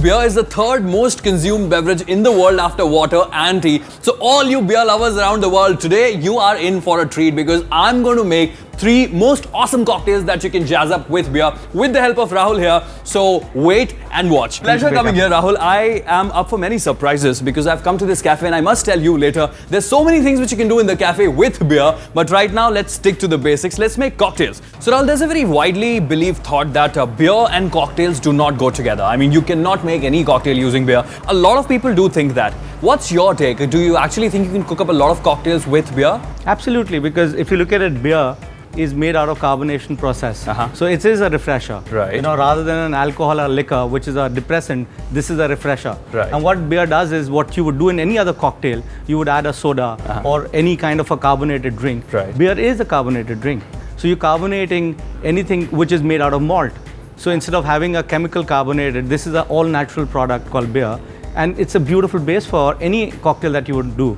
Beer is the third most consumed beverage in the world after water and tea. So all you beer lovers around the world, today you are in for a treat because I'm going to make 3 most awesome cocktails that you can jazz up with beer with the help of Rahul here. So wait and watch. Pleasure coming here, Rahul. I am up for many surprises because I've come to this cafe and I must tell you later, there's so many things which you can do in the cafe with beer. But right now, let's stick to the basics. Let's make cocktails. So Rahul, there's a very widely believed thought that beer and cocktails do not go together. I mean, you cannot make any cocktail using beer. A lot of people do think that. What's your take? Do you actually think you can cook up a lot of cocktails with beer? Absolutely, because if you look at it, beer is made out of carbonation process. So it is a refresher. Right. You know, rather than an alcohol or liquor, which is a depressant, this is a refresher. Right. And what beer does is what you would do in any other cocktail, you would add a soda or any kind of a carbonated drink. Right. Beer is a carbonated drink. So you're carbonating anything which is made out of malt. So instead of having a chemical carbonated, this is an all-natural product called beer. And it's a beautiful base for any cocktail that you would do,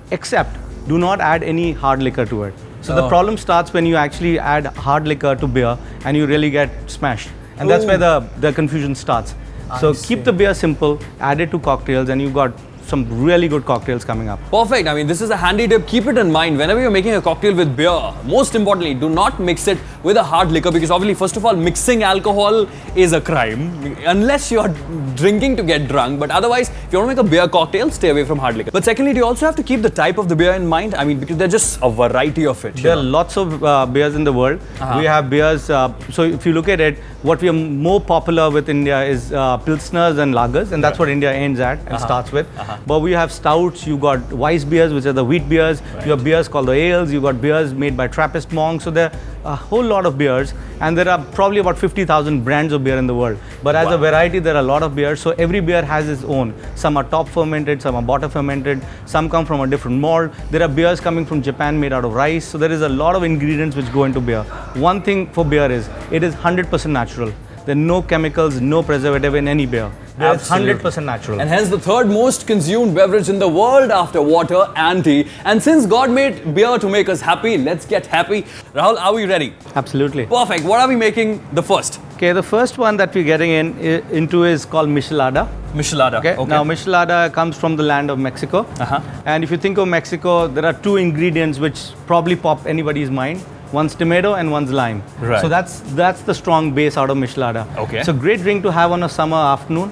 except do not add any hard liquor to it. So the problem starts when you actually add hard liquor to beer and you really get smashed. And that's where the confusion starts. So keep the beer simple, add it to cocktails, and you've got some really good cocktails coming up. Perfect. I mean, this is a handy tip. Keep it in mind whenever you're making a cocktail with beer. Most importantly, do not mix it with a hard liquor because obviously, first of all, mixing alcohol is a crime unless you're drinking to get drunk. But otherwise, if you want to make a beer cocktail, stay away from hard liquor. But secondly, do you also have to keep the type of the beer in mind? I mean, because there's just a variety of it. There are lots of beers in the world. We have beers. So if you look at it, what we are more popular with India is pilsners and lagers, and that's what India aims at and starts with. But we have stouts, you got Weiss beers, which are the wheat beers. You have beers called the ales. You got beers made by Trappist monks. So there are a whole lot of beers, and there are probably about 50,000 brands of beer in the world. But as a variety, there are a lot of beers. So every beer has its own. Some are top fermented, some are bottom fermented, some come from a different malt. There are beers coming from Japan made out of rice. So there is a lot of ingredients which go into beer. One thing for beer is it is 100% natural. There are no chemicals, no preservative in any beer. It's 100% natural. And hence the third most consumed beverage in the world after water and tea. And since God made beer to make us happy, let's get happy. Rahul, are we ready? Absolutely. Perfect. What are we making the first? Okay, the first one that we're getting into is called Michelada. Michelada. Okay. Now, Michelada comes from the land of Mexico. And if you think of Mexico, there are 2 ingredients which probably pop anybody's mind. One's tomato and one's lime. Right. So that's the strong base out of Michelada. Okay. It's a great drink to have on a summer afternoon.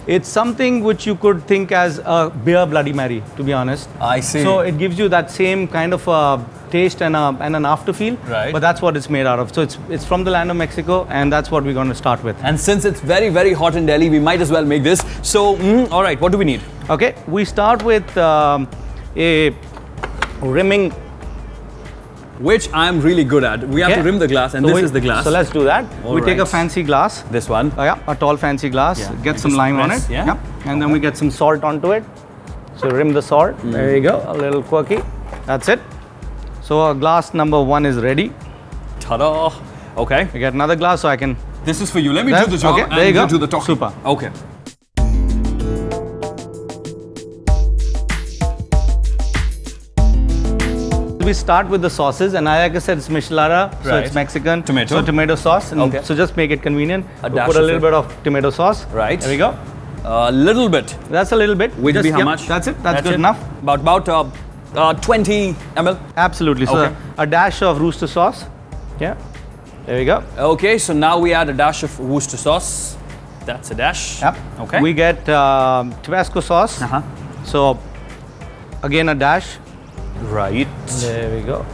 It's something which you could think as a beer Bloody Mary, to be honest. I see. So it gives you that same kind of taste and an afterfeel. Right. But that's what it's made out of. So it's from the land of Mexico, and that's what we're going to start with. And since it's very, very hot in Delhi, we might as well make this. So, all right, what do we need? Okay, we start with a rimming, which I'm really good at. We have to rim the glass, and so this is the glass. So let's do that. We take a fancy glass. This one. A tall fancy glass. Yeah. Get some lime on it. Yeah. And then we get some salt onto it. So rim the salt. There you go. A little quirky. That's it. So glass number 1 is ready. Ta-da! Okay. We get another glass so I can. This is for you. Let me do the job. Okay. There you go. Do the talking. Super. Okay. We start with the sauces, and like I said, it's Michelada, so it's Mexican. Tomato. So tomato sauce. And so just make it convenient. We'll put a little bit of tomato sauce. Right. There we go. A little bit. That's a little bit. Will be how much? That's it. That's good enough. About 20 ml. Absolutely. So a dash of Worcestershire sauce. Yeah. There we go. Okay, so now we add a dash of Worcestershire sauce. That's a dash. Yep. Okay. We get Tabasco sauce. So again a dash. Right. There we go.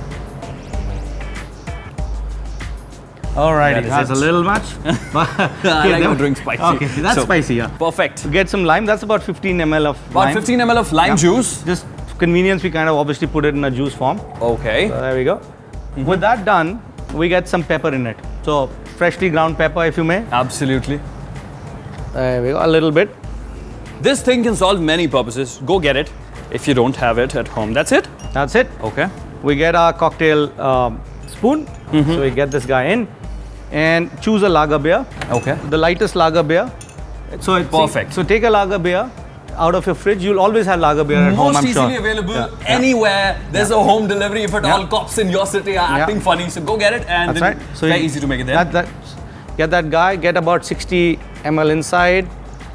Alrighty, that's a little much. I like to drink spicy. Okay, that's spicy, yeah. Perfect. So get some lime. That's about 15 ml of about lime. 15 ml of lime juice. Just for convenience, we kind of obviously put it in a juice form. Okay. So there we go. With that done, we get some pepper in it. So freshly ground pepper, if you may. Absolutely. There we go. A little bit. This thing can solve many purposes. Go get it if you don't have it at home. That's it? That's it. Okay. We get our cocktail spoon. So we get this guy in and choose a lager beer. Okay. The lightest lager beer. So it's perfect. So take a lager beer out of your fridge. You'll always have lager beer at home, I'm sure. Most easily available anywhere. There's a home delivery if at all cops in your city are acting funny. So go get it, and that's so very easy to make it there. Get that guy. Get about 60 ml inside.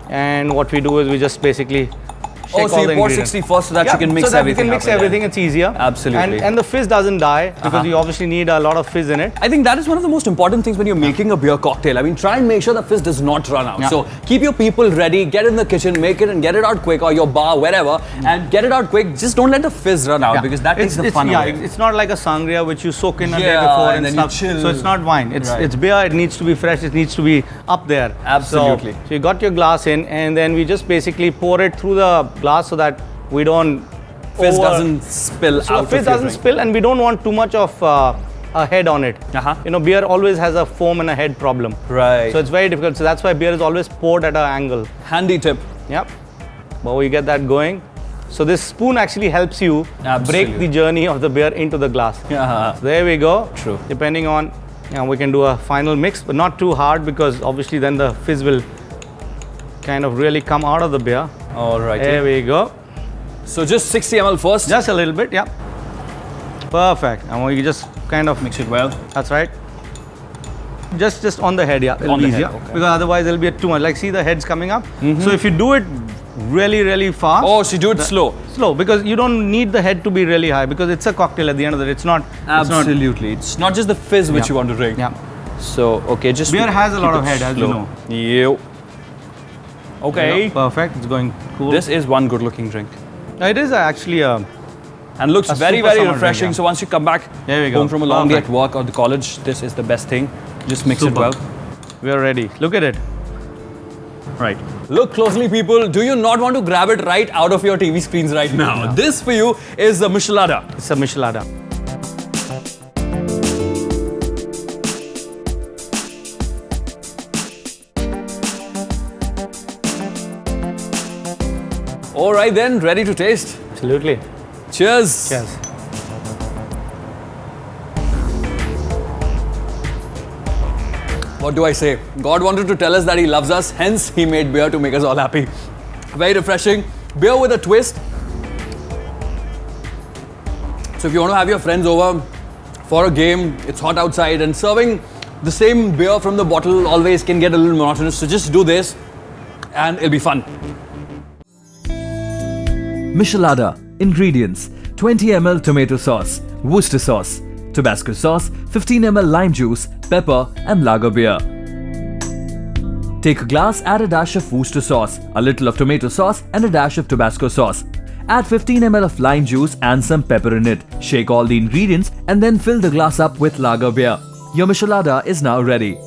And what we do is we just basically shake Oh, so all you the pour ingredients. 60 first so that you can mix so that everything you can mix up, everything, it's easier. Absolutely. And the fizz doesn't die because you obviously need a lot of fizz in it. I think that is one of the most important things when you're making a beer cocktail. I mean, try and make sure the fizz does not run out. Yeah. So keep your people ready, get in the kitchen, make it and get it out quick, or your bar, wherever, and get it out quick. Just don't let the fizz run out because that takes the fun away. It's not like a sangria which you soak in a day Yeah, before and then you stuff. chill. So it's not wine. It's beer. It needs to be fresh. It needs to be up there. Absolutely. So you got your glass in, and then we just basically pour it through the glass so that we don't Fizz doesn't spill so out. fizz doesn't spill, and we don't want too much of a head on it. You know, beer always has a foam and a head problem. Right. So it's very difficult. So that's why beer is always poured at an angle. Handy tip. Yep. But we get that going. So this spoon actually helps you break the journey of the beer into the glass. So there we go. True. Depending on, we can do a final mix, but not too hard because obviously then the fizz will kind of really come out of the beer. All right. There we go. So just 60 ml first. Just a little bit, yeah. Perfect. And we just kind of Mix it well. That's right. Just on the head, yeah. It'll On be the head, easier. okay. Because otherwise it'll be too much. Like, see the head's coming up. So if you do it really, really fast. Oh, so you do it slow. Slow, because you don't need the head to be really high because it's a cocktail at the end of the day. It's not. Absolutely. It's not just the fizz which you want to drink. Yeah. So, okay, just Beer has a keep lot it of head, as you slow. know. Yep. Okay. Yeah, perfect. It's going cool. This is one good looking drink. It is actually a. And looks A very, super very summer refreshing. drink, yeah. So once you come back There we go. home from a long day at Perfect. work or the college, this is the best thing. Just mix Super. it well. We are ready. Look at it. Right. Look closely, people. Do you not want to grab it right out of your TV screens right now? No. This for you is the Michelada. It's a Michelada. All right then, ready to taste. Absolutely. Cheers. Cheers. What do I say? God wanted to tell us that He loves us, hence He made beer to make us all happy. Very refreshing. Beer with a twist. So if you want to have your friends over for a game, it's hot outside, and serving the same beer from the bottle always can get a little monotonous. So just do this and it'll be fun. Michelada. Ingredients: 20 ml tomato sauce, Worcestershire sauce, Tabasco sauce, 15 ml lime juice, pepper and lager beer. Take a glass, add a dash of Worcestershire sauce, a little of tomato sauce and a dash of Tabasco sauce. Add 15 ml of lime juice and some pepper in it. Shake all the ingredients and then fill the glass up with lager beer. Your Michelada is now ready.